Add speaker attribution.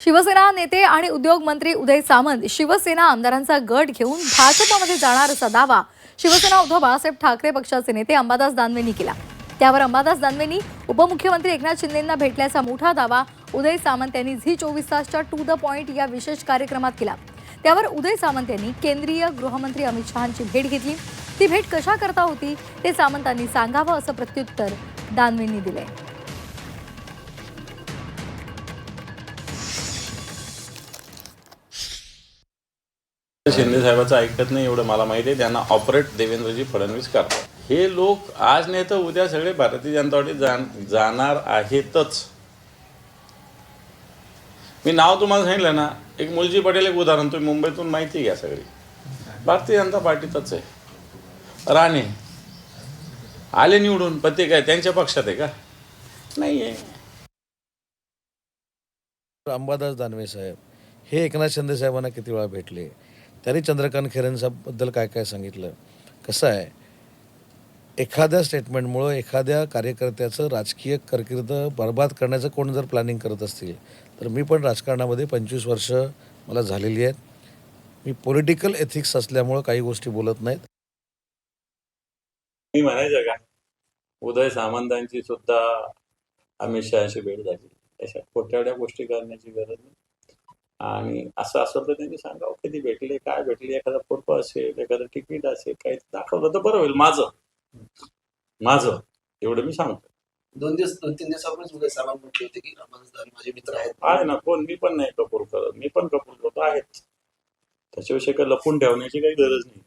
Speaker 1: शिवसेना नेते आणि उद्योग मंत्री उदय सामंत शिवसेना आमदारांचा गट घेऊन भाजपमध्ये जाणार असा दावा शिवसेना उद्धव बाळासाहेब ठाकरे पक्षाचे नेते अंबादास दानवेंनी केला। त्यावर अंबादास दानवेंनी उपमुख्यमंत्री एकनाथ शिंदेंना भेटल्याचा मोठा दावा उदय सामंत यांनी झी 24 तासच्या टू द पॉइंट या विशेष कार्यक्रमात केला। त्यावर उदय सामंत यांनी केंद्रीय गृहमंत्री अमित शहांची भेट घेतली। ती भेट कशा करता होती ते सामंतांनी सांगावं असं प्रत्युत्तर दानवेंनी दिले।
Speaker 2: शिंदे साहेबांचं ऐकत नाही एवढं मला माहिती आहे। त्यांना ऑपरेट देवेंद्रजी फडणवीस करतात। हे लोक आज नाही तर उद्या सगळे भारतीय जनता पार्टीत जाणार आहेतच। मी नाव तुम्हाला सांगितलं ना, एक मुलजी पटेल एक उदाहरण, तुम्ही मुंबईतून माहिती घ्या, सगळी भारतीय जनता पार्टीतच आहे। राणे आले निवडून, पण ते काय त्यांच्या पक्षात आहे का? नाही आहे।
Speaker 3: अंबादास दानवे साहेब हे एकनाथ शिंदे साहेबांना किती वेळा भेटले, त्यांनी चंद्रकांत खैरेंबद्दल काय काय सांगितलं। कसं आहे, एखाद्या स्टेटमेंटमुळं एखाद्या कार्यकर्त्याचं राजकीय कारकीर्द बरबाद करण्याचं कोण जर प्लॅनिंग करत असतील तर मी पण राजकारणामध्ये 25 वर्ष मला झालेली आहेत। मी पॉलिटिकल एथिक्स असल्यामुळं काही गोष्टी बोलत नाहीत।
Speaker 2: मी म्हणायचं का, उदय सामंतांची सुद्धा अमित शहाशी भेट झाली, अशा खोट्यावड्या गोष्टी करण्याची गरज नाही। आणि असं असं तर त्यांनी सांगावं कधी भेटले, काय भेटले, एखादा फोटो असेल, एखादं तिकीट असेल, काही दाखवलं तर बरं होईल। माझं एवढं मी सांगतो।
Speaker 4: 2-3 दिवसापूर्वीच उदय सामंत म्हटले होते की माझे मित्र आहेत।
Speaker 2: आहे ना, कोण, मी पण नाही कपूर करत, मी पण कपूर करतो आहेत। त्याच्याविषयी काही लपून ठेवण्याची काही गरज नाही।